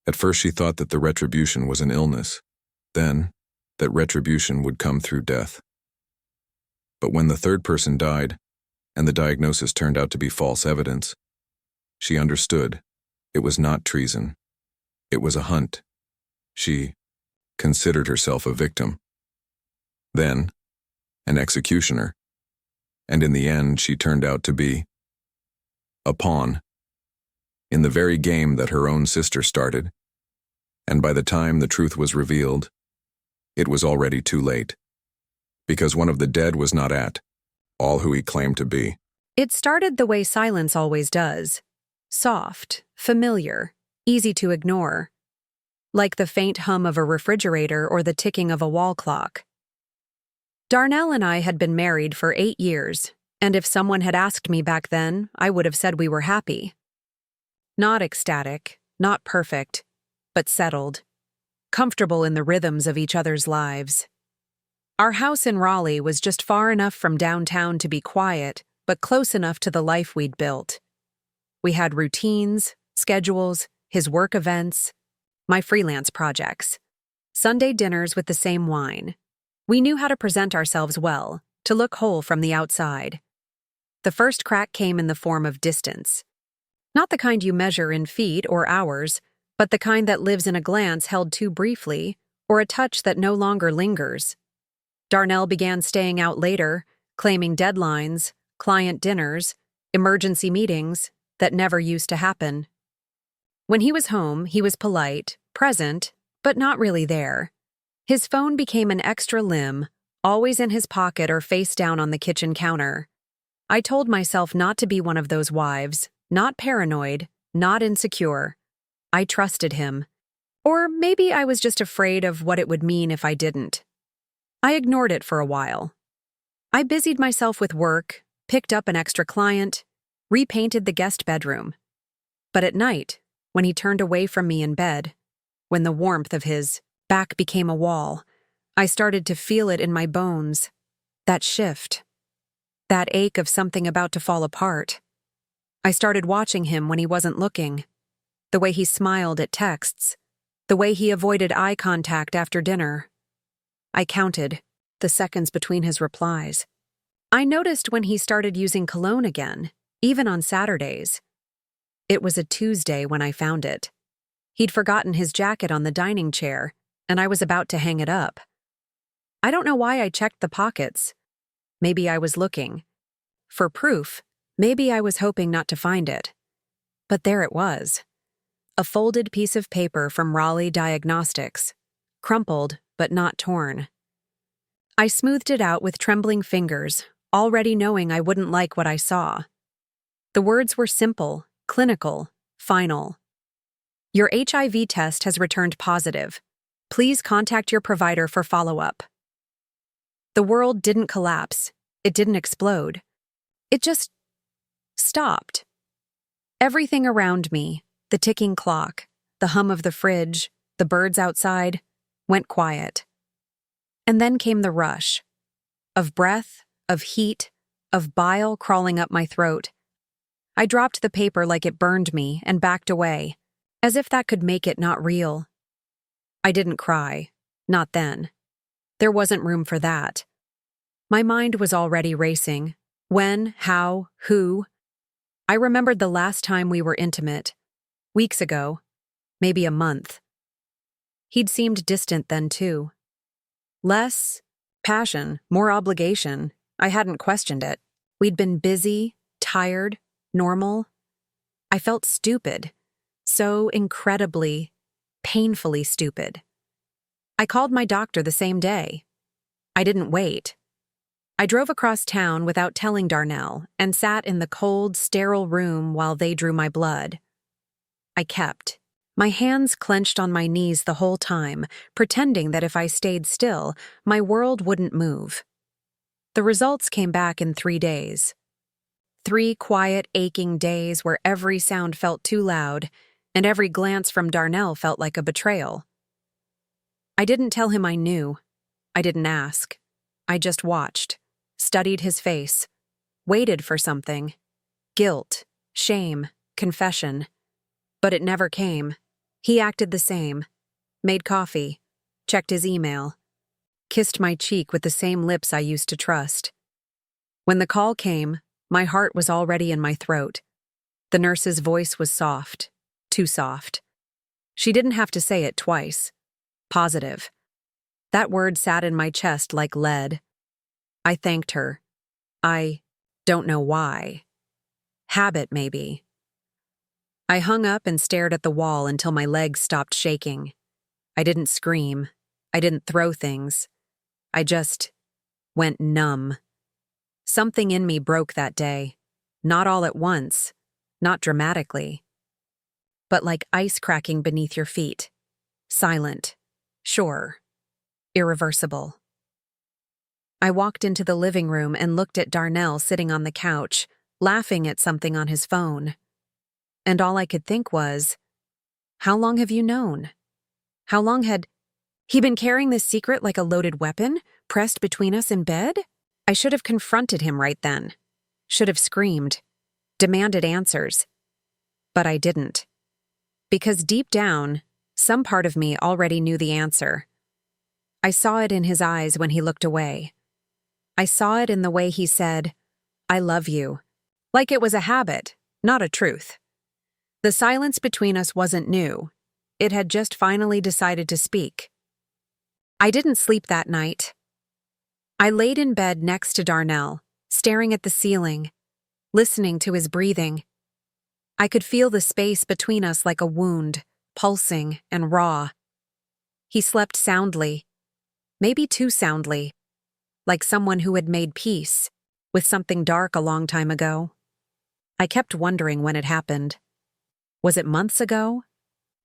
At first she thought that the retribution was an illness, then that retribution would come through death. But when the third person died, and the diagnosis turned out to be false evidence, she understood it was not treason. It was a hunt. She considered herself a victim, then an executioner, and in the end she turned out to be a pawn in the very game that her own sister started, and by the time the truth was revealed, it was already too late, because one of the dead was not at all who he claimed to be. It started the way silence always does. Soft, familiar, easy to ignore. Like the faint hum of a refrigerator or the ticking of a wall clock. Darnell and I had been married for 8 years, and if someone had asked me back then, I would have said we were happy. Not ecstatic, not perfect, but settled. Comfortable in the rhythms of each other's lives. Our house in Raleigh was just far enough from downtown to be quiet, but close enough to the life we'd built. We had routines, schedules, his work events, my freelance projects, Sunday dinners with the same wine. We knew how to present ourselves well, to look whole from the outside. The first crack came in the form of distance. Not the kind you measure in feet or hours, but the kind that lives in a glance held too briefly, or a touch that no longer lingers. Darnell began staying out later, claiming deadlines, client dinners, emergency meetings that never used to happen. When he was home, he was polite, present, but not really there. His phone became an extra limb, always in his pocket or face down on the kitchen counter. I told myself not to be one of those wives, not paranoid, not insecure. I trusted him. Or maybe I was just afraid of what it would mean if I didn't. I ignored it for a while. I busied myself with work, picked up an extra client, repainted the guest bedroom. But at night, when he turned away from me in bed, when the warmth of his back became a wall, I started to feel it in my bones. That shift. That ache of something about to fall apart. I started watching him when he wasn't looking. The way he smiled at texts. The way he avoided eye contact after dinner. I counted the seconds between his replies. I noticed when he started using cologne again, even on Saturdays. It was a Tuesday when I found it. He'd forgotten his jacket on the dining chair, and I was about to hang it up. I don't know why I checked the pockets. Maybe I was looking. For proof, maybe I was hoping not to find it. But there it was. A folded piece of paper from Raleigh Diagnostics, crumpled but not torn. I smoothed it out with trembling fingers, already knowing I wouldn't like what I saw. The words were simple, clinical, final. Your HIV test has returned positive. Please contact your provider for follow-up. The world didn't collapse. It didn't explode. It just stopped. Everything around me, the ticking clock, the hum of the fridge, the birds outside, went quiet. And then came the rush. Of breath, of heat, of bile crawling up my throat. I dropped the paper like it burned me and backed away, as if that could make it not real. I didn't cry. Not then. There wasn't room for that. My mind was already racing. When, how, who. I remembered the last time we were intimate. Weeks ago. Maybe a month. He'd seemed distant then, too. Less passion, more obligation. I hadn't questioned it. We'd been busy, tired, normal. I felt stupid. So incredibly, painfully stupid. I called my doctor the same day. I didn't wait. I drove across town without telling Darnell and sat in the cold, sterile room while they drew my blood. I kept. My hands clenched on my knees the whole time, pretending that if I stayed still, my world wouldn't move. The results came back in 3 days. 3 quiet, aching days where every sound felt too loud, and every glance from Darnell felt like a betrayal. I didn't tell him I knew. I didn't ask. I just watched, studied his face, waited for something. Guilt, shame, confession. But it never came. He acted the same, made coffee, checked his email, kissed my cheek with the same lips I used to trust. When the call came, my heart was already in my throat. The nurse's voice was soft, too soft. She didn't have to say it twice. Positive. That word sat in my chest like lead. I thanked her. I don't know why. Habit, maybe. I hung up and stared at the wall until my legs stopped shaking. I didn't scream. I didn't throw things. I just went numb. Something in me broke that day. Not all at once, not dramatically, but like ice cracking beneath your feet. Silent, sure, irreversible. I walked into the living room and looked at Darnell sitting on the couch, laughing at something on his phone. And all I could think was, how long have you known? How long had he been carrying this secret like a loaded weapon, pressed between us in bed? I should have confronted him right then. Should have screamed, demanded answers. But I didn't. Because deep down, some part of me already knew the answer. I saw it in his eyes when he looked away. I saw it in the way he said, "I love you," like it was a habit, not a truth. The silence between us wasn't new. It had just finally decided to speak. I didn't sleep that night. I laid in bed next to Darnell, staring at the ceiling, listening to his breathing. I could feel the space between us like a wound, pulsing and raw. He slept soundly, maybe too soundly, like someone who had made peace with something dark a long time ago. I kept wondering when it happened. Was it months ago?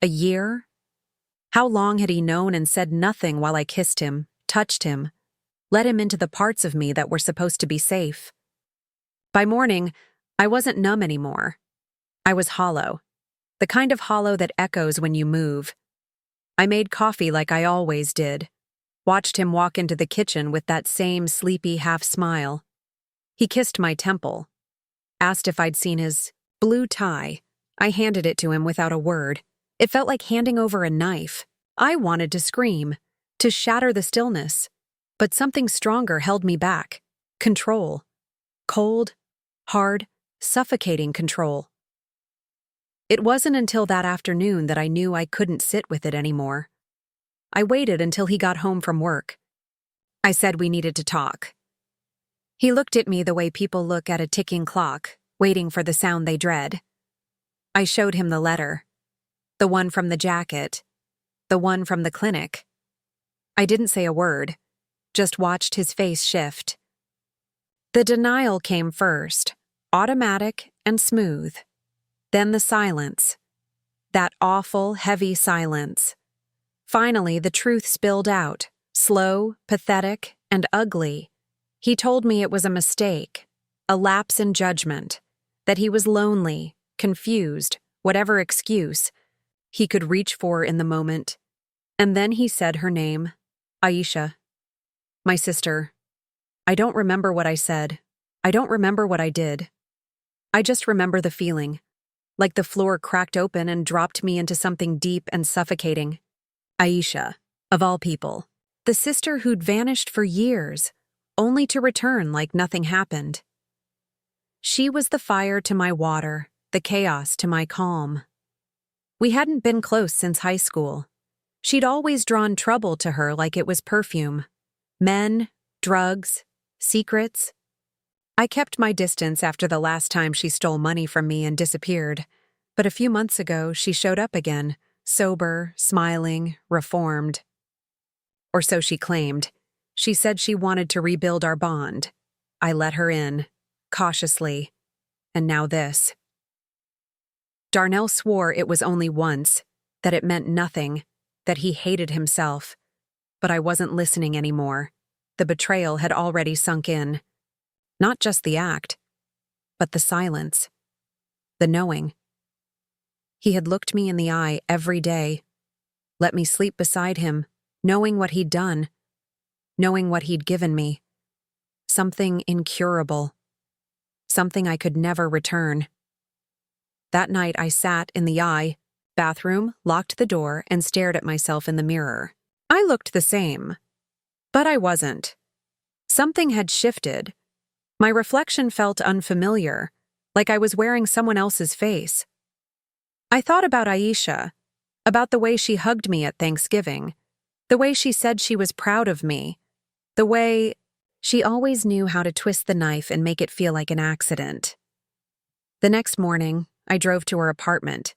A year? How long had he known and said nothing while I kissed him, touched him, let him into the parts of me that were supposed to be safe? By morning, I wasn't numb anymore. I was hollow, the kind of hollow that echoes when you move. I made coffee like I always did, watched him walk into the kitchen with that same sleepy half-smile. He kissed my temple, asked if I'd seen his blue tie. I handed it to him without a word. It felt like handing over a knife. I wanted to scream, to shatter the stillness, but something stronger held me back. Control. Cold, hard, suffocating control. It wasn't until that afternoon that I knew I couldn't sit with it anymore. I waited until he got home from work. I said we needed to talk. He looked at me the way people look at a ticking clock, waiting for the sound they dread. I showed him the letter. The one from the jacket. The one from the clinic. I didn't say a word, just watched his face shift. The denial came first, automatic and smooth. Then the silence. That awful, heavy silence. Finally, the truth spilled out, slow, pathetic, and ugly. He told me it was a mistake, a lapse in judgment, that he was lonely, confused, whatever excuse he could reach for in the moment. And then he said her name, Aisha, my sister. I don't remember what I said. I don't remember what I did. I just remember the feeling, like the floor cracked open and dropped me into something deep and suffocating. Aisha, of all people, the sister who'd vanished for years, only to return like nothing happened. She was the fire to my water, the chaos to my calm. We hadn't been close since high school. She'd always drawn trouble to her like it was perfume. Men, drugs, secrets. I kept my distance after the last time she stole money from me and disappeared, but a few months ago she showed up again, sober, smiling, reformed. Or so she claimed. She said she wanted to rebuild our bond. I let her in, cautiously. And now this. Darnell swore it was only once, that it meant nothing, that he hated himself. But I wasn't listening anymore. The betrayal had already sunk in. Not just the act, but the silence. The knowing. He had looked me in the eye every day, let me sleep beside him, knowing what he'd done, knowing what he'd given me. Something incurable. Something I could never return. That night I sat in the eye, bathroom, locked the door, and stared at myself in the mirror. I looked the same, but I wasn't. Something had shifted. My reflection felt unfamiliar, like I was wearing someone else's face. I thought about Aisha, about the way she hugged me at Thanksgiving, the way she said she was proud of me, the way she always knew how to twist the knife and make it feel like an accident. The next morning, I drove to her apartment.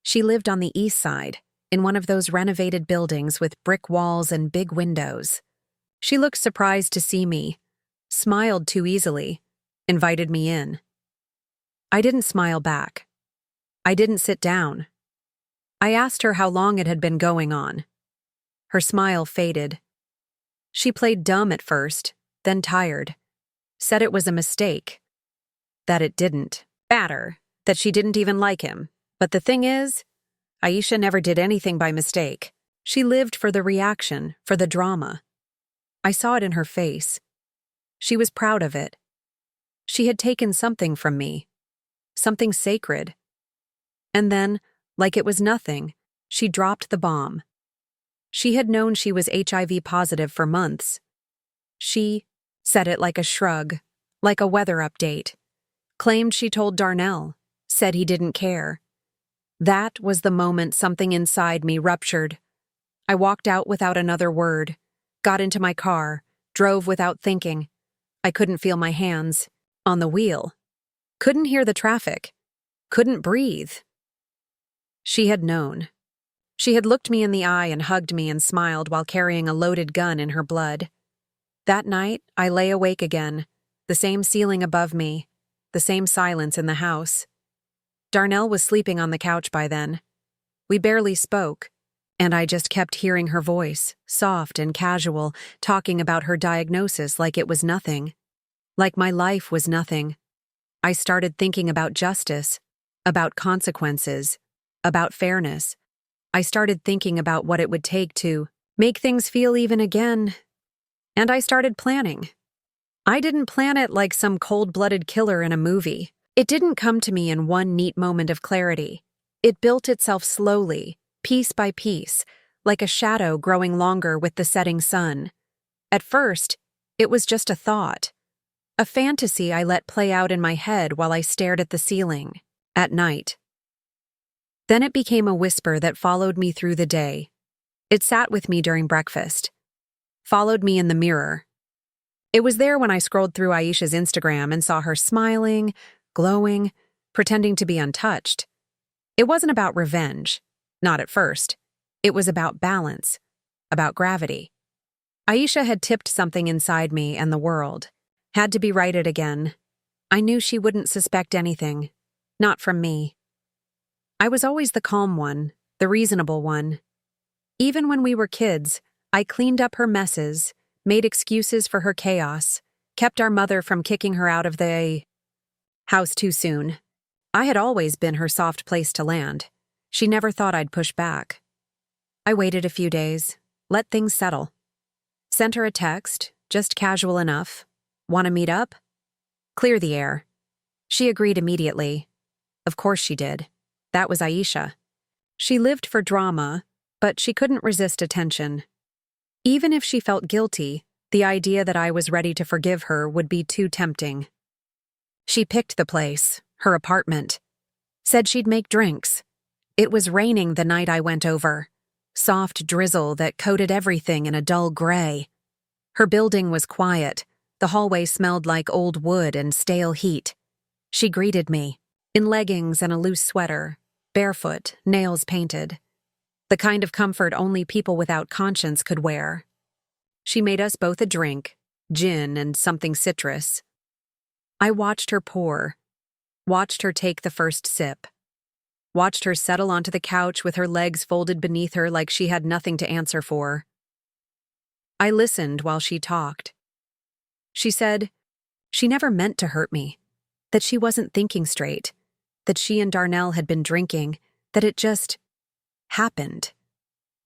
She lived on the east side, in one of those renovated buildings with brick walls and big windows. She looked surprised to see me, smiled too easily, invited me in. I didn't smile back. I didn't sit down. I asked her how long it had been going on. Her smile faded. She played dumb at first, then tired. Said it was a mistake. That it didn't matter, that she didn't even like him. But the thing is, Aisha never did anything by mistake. She lived for the reaction, for the drama. I saw it in her face. She was proud of it. She had taken something from me, something sacred. And then, like it was nothing, she dropped the bomb. She had known she was HIV-positive for months. She said it like a shrug, like a weather update. Claimed she told Darnell, said he didn't care. That was the moment something inside me ruptured. I walked out without another word, got into my car, drove without thinking. I couldn't feel my hands on the wheel. Couldn't hear the traffic. Couldn't breathe. She had known. She had looked me in the eye and hugged me and smiled while carrying a loaded gun in her blood. That night, I lay awake again, the same ceiling above me, the same silence in the house. Darnell was sleeping on the couch by then. We barely spoke, and I just kept hearing her voice, soft and casual, talking about her diagnosis like it was nothing. Like my life was nothing. I started thinking about justice, about consequences, about fairness. I started thinking about what it would take to make things feel even again. And I started planning. I didn't plan it like some cold-blooded killer in a movie. It didn't come to me in one neat moment of clarity. It built itself slowly, piece by piece, like a shadow growing longer with the setting sun. At first, it was just a thought, a fantasy I let play out in my head while I stared at the ceiling, at night. Then it became a whisper that followed me through the day. It sat with me during breakfast, followed me in the mirror. It was there when I scrolled through Aisha's Instagram and saw her smiling, glowing, pretending to be untouched. It wasn't about revenge, not at first. It was about balance, about gravity. Aisha had tipped something inside me and the world, had to be righted again. I knew she wouldn't suspect anything, not from me. I was always the calm one, the reasonable one. Even when we were kids, I cleaned up her messes, made excuses for her chaos, kept our mother from kicking her out of the house too soon. I had always been her soft place to land. She never thought I'd push back. I waited a few days, let things settle. Sent her a text, just casual enough. Want to meet up? Clear the air. She agreed immediately. Of course she did. That was Aisha. She lived for drama, but she couldn't resist attention. Even if she felt guilty, the idea that I was ready to forgive her would be too tempting. She picked the place, her apartment. Said she'd make drinks. It was raining the night I went over. Soft drizzle that coated everything in a dull gray. Her building was quiet. The hallway smelled like old wood and stale heat. She greeted me, in leggings and a loose sweater, barefoot, nails painted. The kind of comfort only people without conscience could wear. She made us both a drink, gin and something citrus. I watched her pour, watched her take the first sip, watched her settle onto the couch with her legs folded beneath her like she had nothing to answer for. I listened while she talked. She said she never meant to hurt me, that she wasn't thinking straight, that she and Darnell had been drinking, that it just happened.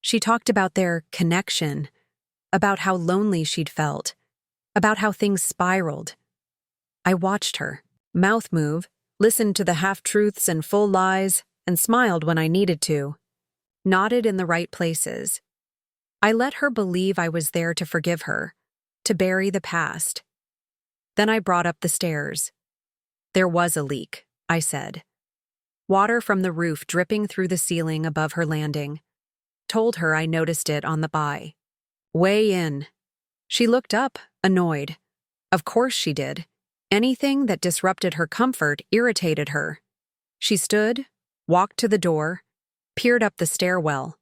She talked about their connection, about how lonely she'd felt, about how things spiraled. I watched her, mouth move, listened to the half-truths and full lies, and smiled when I needed to, nodded in the right places. I let her believe I was there to forgive her, to bury the past. Then I brought up the stairs. There was a leak, I said. Water from the roof dripping through the ceiling above her landing. Told her I noticed it on the by. Way in. She looked up, annoyed. Of course she did. Anything that disrupted her comfort irritated her. She stood, walked to the door, peered up the stairwell.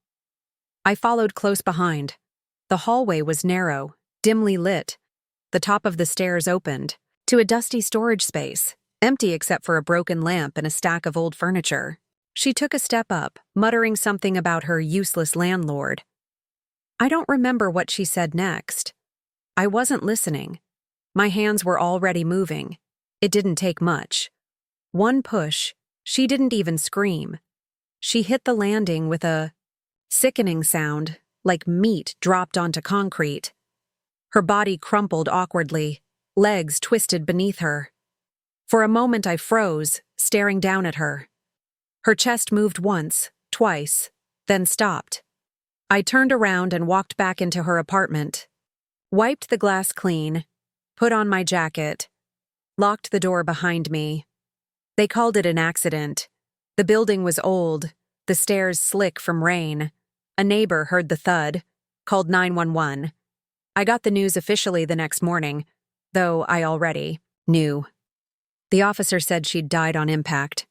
I followed close behind. The hallway was narrow, dimly lit. The top of the stairs opened to a dusty storage space, empty except for a broken lamp and a stack of old furniture. She took a step up, muttering something about her useless landlord. I don't remember what she said next. I wasn't listening. My hands were already moving. It didn't take much. One push, she didn't even scream. She hit the landing with a sickening sound, like meat dropped onto concrete. Her body crumpled awkwardly, legs twisted beneath her. For a moment I froze, staring down at her. Her chest moved once, twice, then stopped. I turned around and walked back into her apartment, wiped the glass clean, put on my jacket, locked the door behind me. They called it an accident. The building was old, the stairs slick from rain. A neighbor heard the thud, called 911. I got the news officially the next morning, though I already knew. The officer said she'd died on impact.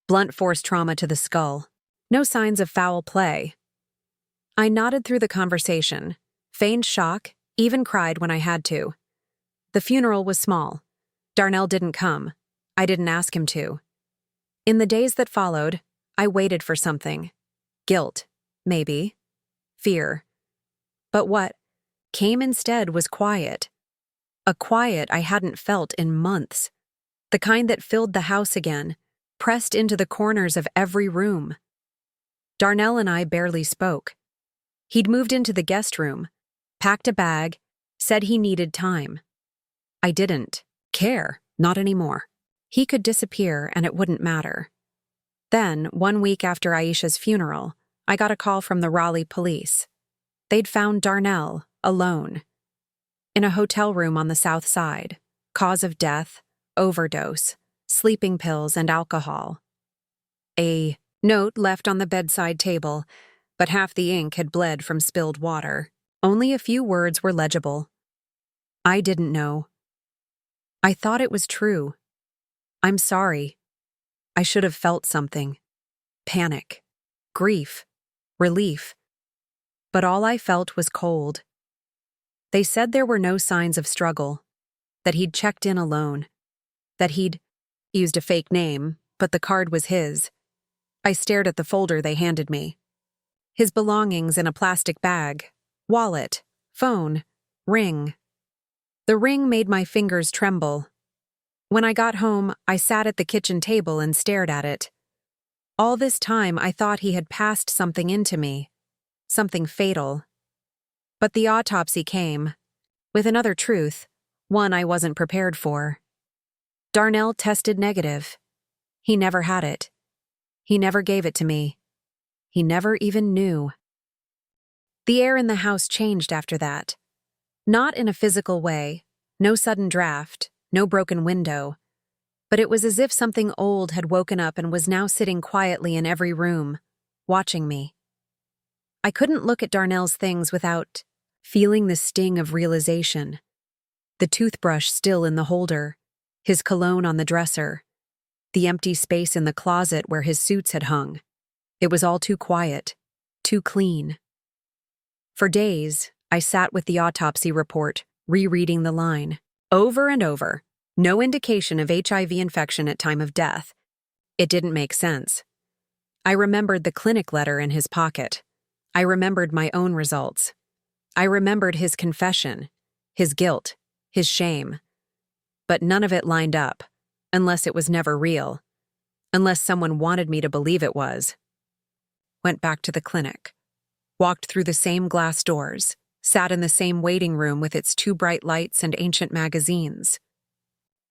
Blunt force trauma to the skull. No signs of foul play. I nodded through the conversation, feigned shock, even cried when I had to. The funeral was small. Darnell didn't come. I didn't ask him to. In the days that followed, I waited for something. Guilt, maybe. Fear. But what came instead was quiet. A quiet I hadn't felt in months. The kind that filled the house again, pressed into the corners of every room. Darnell and I barely spoke. He'd moved into the guest room, packed a bag, said he needed time. I didn't care, not anymore. He could disappear and it wouldn't matter. Then, 1 week after Aisha's funeral, I got a call from the Raleigh police. They'd found Darnell, alone, in a hotel room on the south side. Cause of death, overdose, sleeping pills, and alcohol. A note left on the bedside table, but half the ink had bled from spilled water. Only a few words were legible. I didn't know. I thought it was true. I'm sorry. I should have felt something. Panic, grief, relief. But all I felt was cold. They said there were no signs of struggle, that he'd checked in alone, that he'd used a fake name, but the card was his. I stared at the folder they handed me. His belongings in a plastic bag, wallet, phone, ring. The ring made my fingers tremble. When I got home, I sat at the kitchen table and stared at it. All this time, I thought he had passed something into me, something fatal. But the autopsy came, with another truth, one I wasn't prepared for. Darnell tested negative. He never had it. He never gave it to me. He never even knew. The air in the house changed after that. Not in a physical way, no sudden draft, no broken window, but it was as if something old had woken up and was now sitting quietly in every room, watching me. I couldn't look at Darnell's things without feeling the sting of realization. The toothbrush still in the holder, his cologne on the dresser, the empty space in the closet where his suits had hung. It was all too quiet, too clean. For days, I sat with the autopsy report, rereading the line. Over and over, no indication of HIV infection at time of death. It didn't make sense. I remembered the clinic letter in his pocket. I remembered my own results. I remembered his confession, his guilt, his shame. But none of it lined up, unless it was never real, unless someone wanted me to believe it was. Went back to the clinic, walked through the same glass doors, sat in the same waiting room with its 2 bright lights and ancient magazines.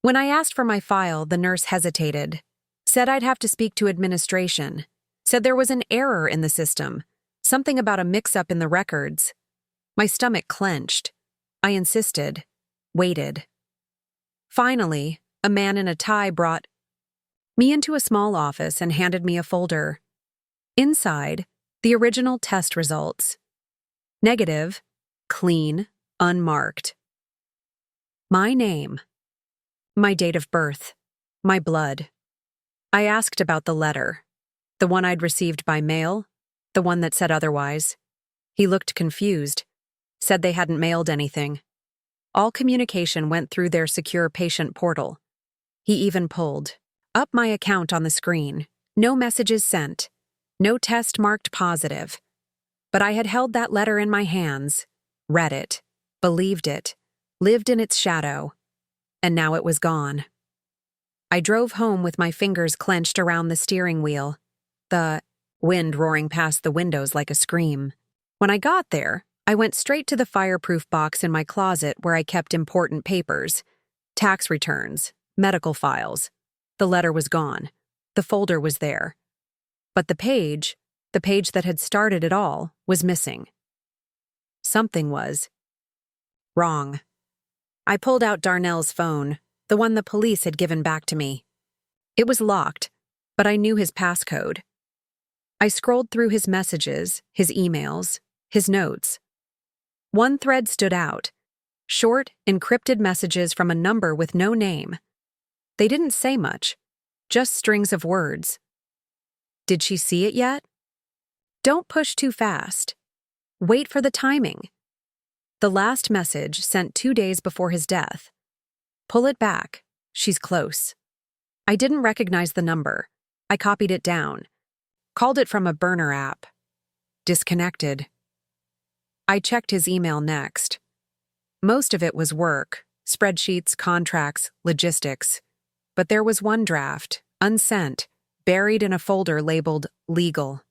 When I asked for my file, the nurse hesitated, said I'd have to speak to administration. Said there was an error in the system, something about a mix-up in the records. My stomach clenched. I insisted, waited. Finally, a man in a tie brought me into a small office and handed me a folder. Inside, the original test results. Negative, clean, unmarked. My name, my date of birth, my blood. I asked about the letter, the one I'd received by mail, the one that said otherwise. He looked confused, said they hadn't mailed anything. All communication went through their secure patient portal. He even pulled up my account on the screen. No messages sent. No test marked positive. But I had held that letter in my hands, read it, believed it, lived in its shadow, and now it was gone. I drove home with my fingers clenched around the steering wheel, the wind roaring past the windows like a scream. When I got there, I went straight to the fireproof box in my closet where I kept important papers, tax returns, medical files. The letter was gone. The folder was there. But the page that had started it all, was missing. Something was wrong. I pulled out Darnell's phone, the one the police had given back to me. It was locked, but I knew his passcode. I scrolled through his messages, his emails, his notes. One thread stood out. Short, encrypted messages from a number with no name. They didn't say much, just strings of words. Did she see it yet? Don't push too fast. Wait for the timing. The last message sent 2 days before his death. Pull it back. She's close. I didn't recognize the number. I copied it down. Called it from a burner app. Disconnected. I checked his email next. Most of it was work, spreadsheets, contracts, logistics. But there was one draft, unsent, buried in a folder labeled legal.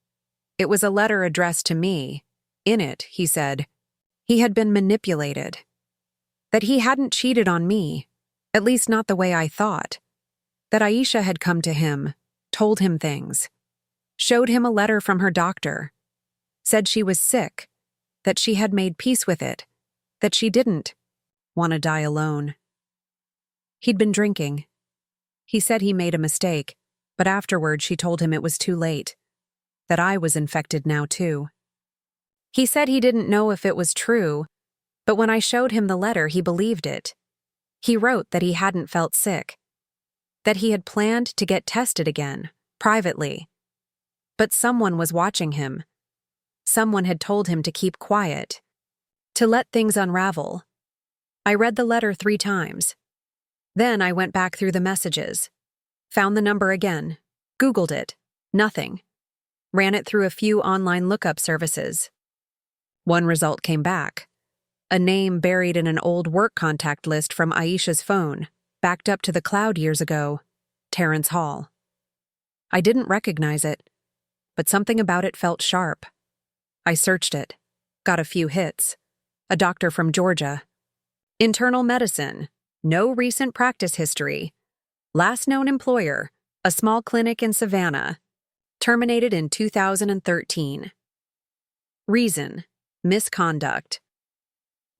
It was a letter addressed to me. In it, he said, he had been manipulated. That he hadn't cheated on me, at least not the way I thought. That Aisha had come to him, told him things, showed him a letter from her doctor, said she was sick, that she had made peace with it, that she didn't want to die alone. He'd been drinking. He said he made a mistake, but afterward she told him it was too late, that I was infected now too. He said he didn't know if it was true, but when I showed him the letter, he believed it. He wrote that he hadn't felt sick, that he had planned to get tested again, privately. But someone was watching him. Someone had told him to keep quiet, to let things unravel. I read the letter 3 times. Then I went back through the messages, found the number again, Googled it, nothing. Ran it through a few online lookup services. One result came back. A name buried in an old work contact list from Aisha's phone, backed up to the cloud years ago, Terrence Hall. I didn't recognize it, but something about it felt sharp. I searched it, got a few hits. A doctor from Georgia. Internal medicine, no recent practice history. Last known employer, a small clinic in Savannah. Terminated in 2013. Reason, misconduct.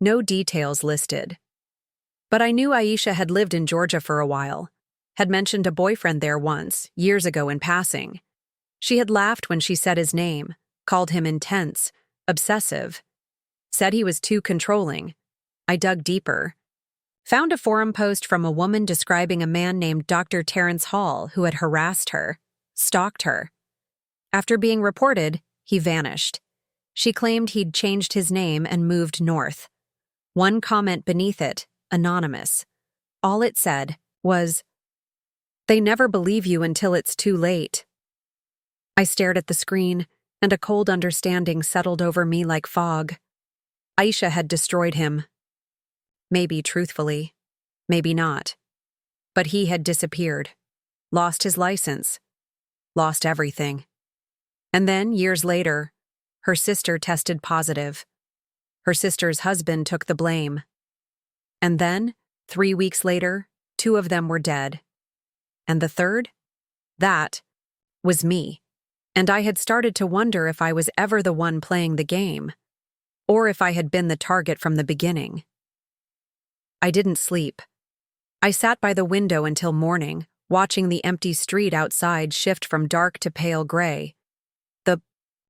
No details listed. But I knew Aisha had lived in Georgia for a while, had mentioned a boyfriend there once, years ago in passing. She had laughed when she said his name, called him intense, obsessive. Said he was too controlling. I dug deeper. Found a forum post from a woman describing a man named Dr. Terrence Hall who had harassed her, stalked her. After being reported, he vanished. She claimed he'd changed his name and moved north. One comment beneath it, anonymous. All it said was, "They never believe you until it's too late." I stared at the screen, and a cold understanding settled over me like fog. Aisha had destroyed him. Maybe truthfully, maybe not. But he had disappeared, lost his license, lost everything. And then, years later, her sister tested positive. Her sister's husband took the blame. And then, 3 weeks later, 2 of them were dead. And the third? That was me. and I had started to wonder if I was ever the one playing the game, or if I had been the target from the beginning. I didn't sleep. I sat by the window until morning, watching the empty street outside shift from dark to pale gray. The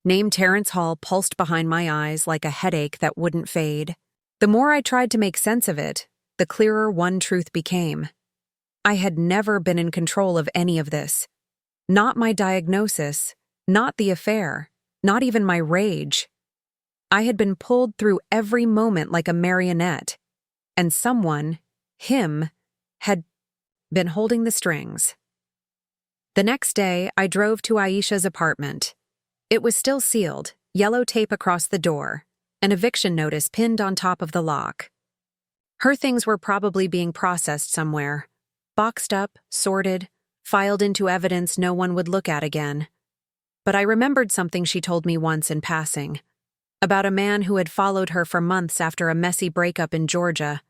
name Terrence Hall pulsed behind my eyes like a headache that wouldn't fade. The more I tried to make sense of it, the clearer one truth became. I had never been in control of any of this. Not my diagnosis, not the affair, not even my rage. I had been pulled through every moment like a marionette, and someone, him, had been holding the strings. The next day, I drove to Aisha's apartment. It was still sealed, yellow tape across the door, an eviction notice pinned on top of the lock. Her things were probably being processed somewhere, boxed up, sorted, filed into evidence no one would look at again. But I remembered something she told me once in passing, about a man who had followed her for months after a messy breakup in Georgia,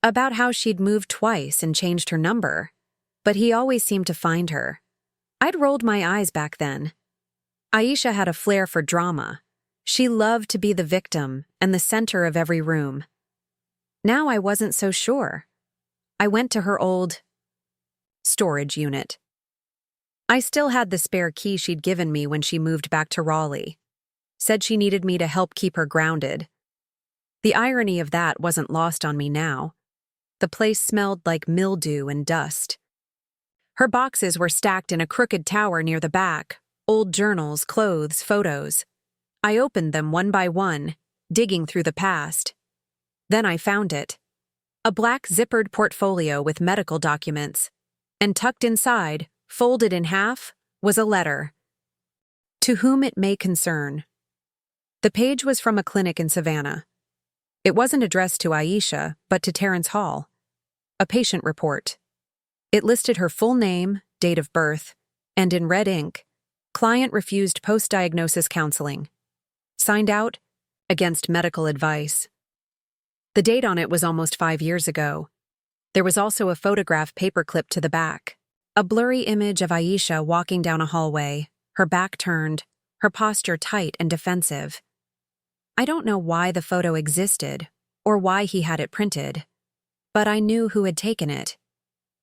about how she'd moved twice and changed her number, but he always seemed to find her. I'd rolled my eyes back then. Aisha had a flair for drama. She loved to be the victim and the center of every room. Now I wasn't so sure. I went to her old storage unit. I still had the spare key she'd given me when she moved back to Raleigh. Said she needed me to help keep her grounded. The irony of that wasn't lost on me now. The place smelled like mildew and dust. Her boxes were stacked in a crooked tower near the back, old journals, clothes, photos. I opened them one by one, digging through the past. Then I found it. A black zippered portfolio with medical documents. And tucked inside, folded in half, was a letter. To whom it may concern. The page was from a clinic in Savannah. It wasn't addressed to Aisha, but to Terrence Hall. A patient report. It listed her full name, date of birth, and in red ink, client refused post-diagnosis counseling. Signed out, against medical advice. The date on it was almost 5 years ago. There was also a photograph paperclipped to the back. A blurry image of Aisha walking down a hallway, her back turned, her posture tight and defensive. I don't know why the photo existed, or why he had it printed, but I knew who had taken it.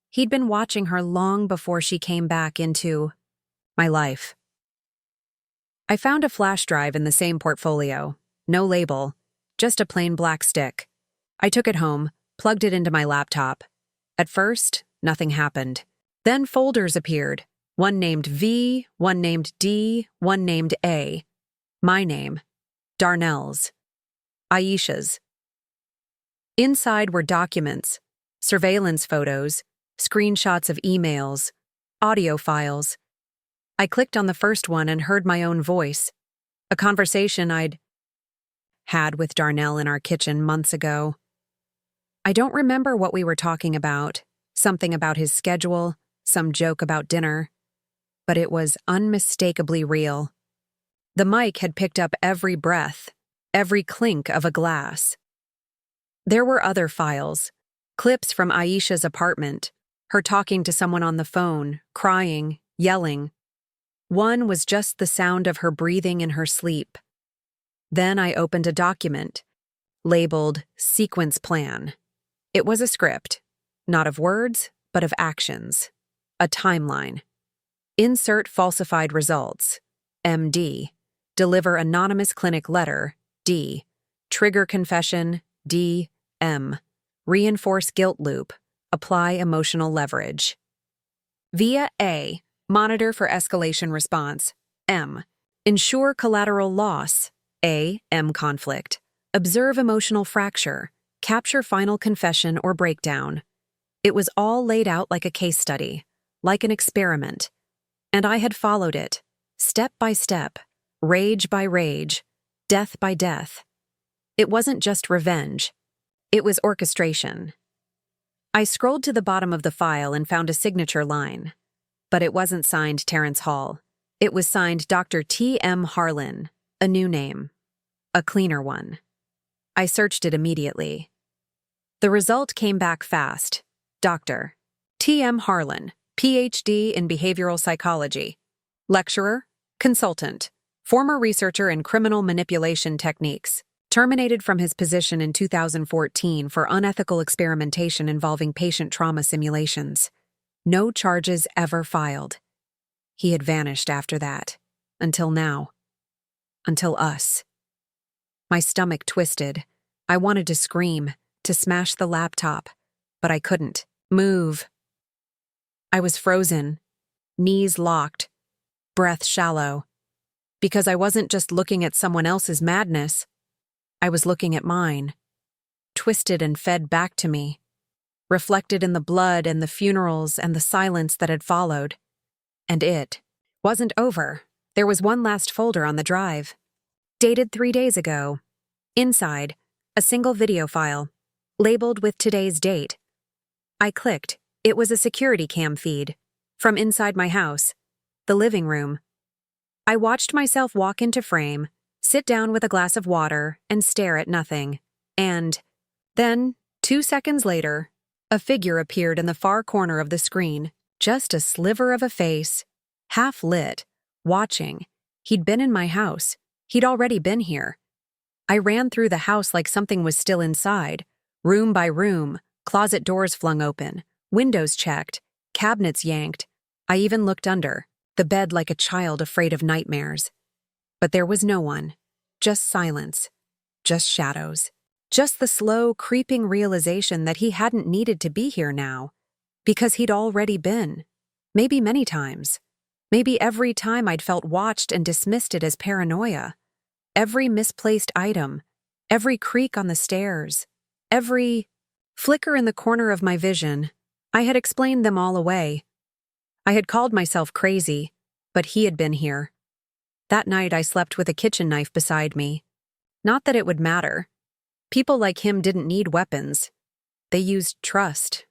He'd been watching her long before she came back into my life. I found a flash drive in the same portfolio, no label, just a plain black stick. I took it home, plugged it into my laptop. At first, nothing happened. Then folders appeared, one named V, one named D, one named A. My name, Darnell's, Aisha's. Inside were documents, surveillance photos, screenshots of emails, audio files. I clicked on the first one and heard my own voice, a conversation I'd had with Darnell in our kitchen months ago. I don't remember what we were talking about, something about his schedule, some joke about dinner, but it was unmistakably real. The mic had picked up every breath, every clink of a glass. There were other files, clips from Aisha's apartment, her talking to someone on the phone, crying, yelling. One was just the sound of her breathing in her sleep. Then I opened a document, labeled Sequence Plan. It was a script, not of words, but of actions. A timeline. Insert falsified results. MD. Deliver anonymous clinic letter. D. Trigger confession. D. M. Reinforce guilt loop. Apply emotional leverage. Via A. Monitor for escalation response. M. Ensure collateral loss. A. M. Conflict. Observe emotional fracture. Capture final confession or breakdown. It was all laid out like a case study, like an experiment. And I had followed it, step by step, rage by rage, death by death. It wasn't just revenge. It was orchestration. I scrolled to the bottom of the file and found a signature line. But it wasn't signed Terrence Hall. It was signed Dr. T.M. Harlan, a new name. A cleaner one. I searched it immediately. The result came back fast. Dr. T.M. Harlan, Ph.D. in behavioral psychology. Lecturer, Consultant. Former researcher in criminal manipulation techniques. Terminated from his position in 2014 for unethical experimentation involving patient trauma simulations. No charges ever filed. He had vanished after that. Until now. Until us. My stomach twisted. I wanted to scream, to smash the laptop, but I couldn't move. I was frozen, knees locked, breath shallow, because I wasn't just looking at someone else's madness. I was looking at mine, twisted and fed back to me, reflected in the blood and the funerals and the silence that had followed. And it wasn't over. There was one last folder on the drive. Dated 3 days ago. Inside, a single video file, labeled with today's date. I clicked. It was a security cam feed. From inside my house. The living room. I watched myself walk into frame, sit down with a glass of water, and stare at nothing. And then, 2 seconds later, a figure appeared in the far corner of the screen. Just a sliver of a face, half lit, watching. He'd been in my house. He'd already been here. I ran through the house like something was still inside, room by room, closet doors flung open, windows checked, cabinets yanked. I even looked under, the bed like a child afraid of nightmares. But there was no one, just silence, just shadows, just the slow, creeping realization that he hadn't needed to be here now, because he'd already been, maybe many times. Maybe every time I'd felt watched and dismissed it as paranoia. Every misplaced item, every creak on the stairs, every flicker in the corner of my vision, I had explained them all away. I had called myself crazy, but he had been here. That night I slept with a kitchen knife beside me. Not that it would matter. People like him didn't need weapons. They used trust,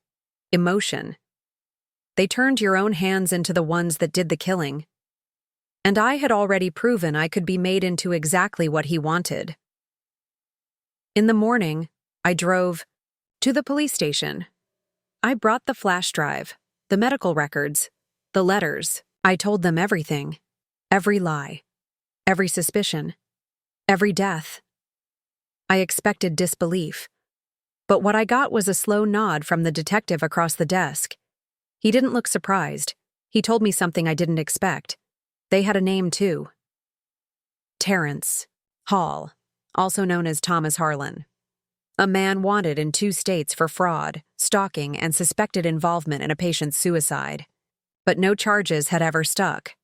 emotion. They turned your own hands into the ones that did the killing. And I had already proven I could be made into exactly what he wanted. In the morning, I drove to the police station. I brought the flash drive, the medical records, the letters. I told them everything, every lie, every suspicion, every death. I expected disbelief, but what I got was a slow nod from the detective across the desk. He didn't look surprised. He told me something I didn't expect. They had a name, too. Terrence Hall, also known as Thomas Harlan. A man wanted in 2 states for fraud, stalking, and suspected involvement in a patient's suicide. But no charges had ever stuck.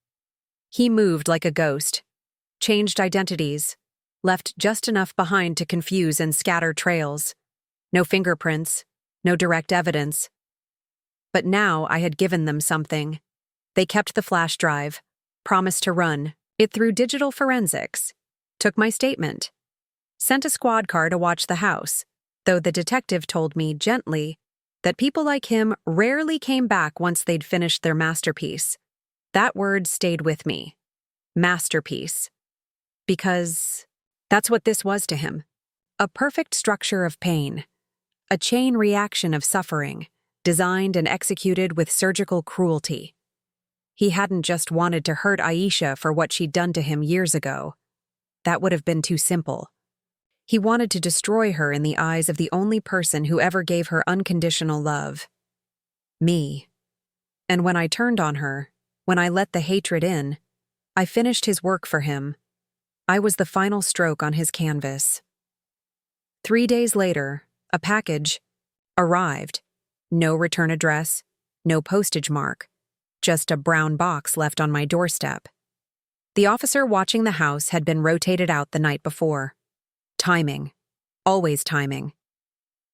He moved like a ghost, changed identities, left just enough behind to confuse and scatter trails. No fingerprints, no direct evidence. But now I had given them something. They kept the flash drive, promised to run it through digital forensics, took my statement, sent a squad car to watch the house, though the detective told me gently that people like him rarely came back once they'd finished their masterpiece. That word stayed with me. Masterpiece. Because that's what this was to him. A perfect structure of pain. A chain reaction of suffering, designed and executed with surgical cruelty. He hadn't just wanted to hurt Aisha for what she'd done to him years ago. That would have been too simple. He wanted to destroy her in the eyes of the only person who ever gave her unconditional love. Me. And when I turned on her, when I let the hatred in, I finished his work for him. I was the final stroke on his canvas. 3 days later, a package arrived. No return address, no postage mark, just a brown box left on my doorstep. The officer watching the house had been rotated out the night before. Timing. Always timing.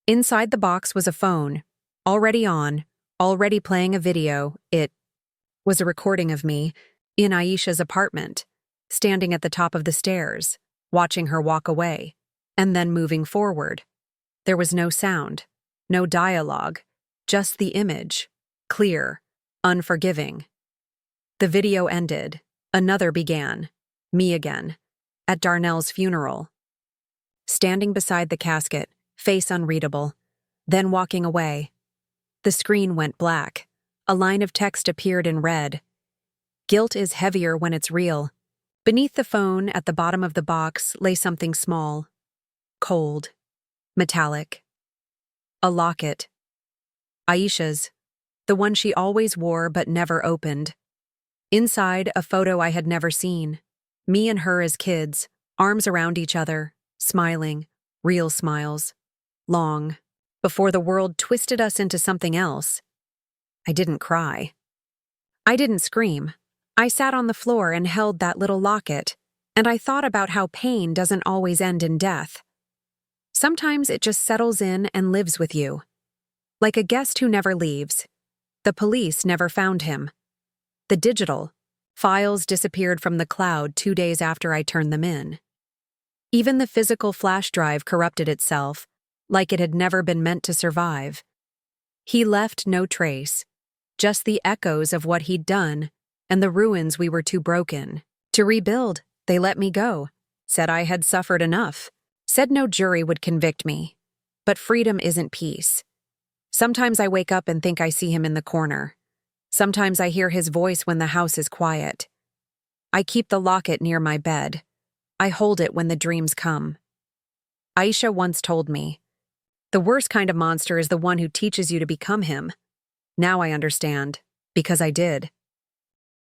Inside the box was a phone, already on, already playing a video. It was a recording of me in Aisha's apartment, standing at the top of the stairs, watching her walk away, and then moving forward. There was no sound, no dialogue, just the image, clear, unforgiving. The video ended. Another began. Me again. At Darnell's funeral. Standing beside the casket, face unreadable, then walking away. The screen went black. A line of text appeared in red. Guilt is heavier when it's real. Beneath the phone, at the bottom of the box, lay something small, cold, metallic. A locket. Aisha's, the one she always wore but never opened. Inside, a photo I had never seen. Me and her as kids, arms around each other, smiling, real smiles. Long, before the world twisted us into something else. I didn't cry. I didn't scream. I sat on the floor and held that little locket, and I thought about how pain doesn't always end in death. Sometimes it just settles in and lives with you. Like a guest who never leaves. The police never found him. The digital files disappeared from the cloud 2 days after I turned them in. Even the physical flash drive corrupted itself, like it had never been meant to survive. He left no trace, just the echoes of what he'd done and the ruins we were too broken to rebuild. They let me go, said I had suffered enough, said no jury would convict me. But freedom isn't peace. Sometimes I wake up and think I see him in the corner. Sometimes I hear his voice when the house is quiet. I keep the locket near my bed. I hold it when the dreams come. Aisha once told me, "The worst kind of monster is the one who teaches you to become him." Now I understand, because I did.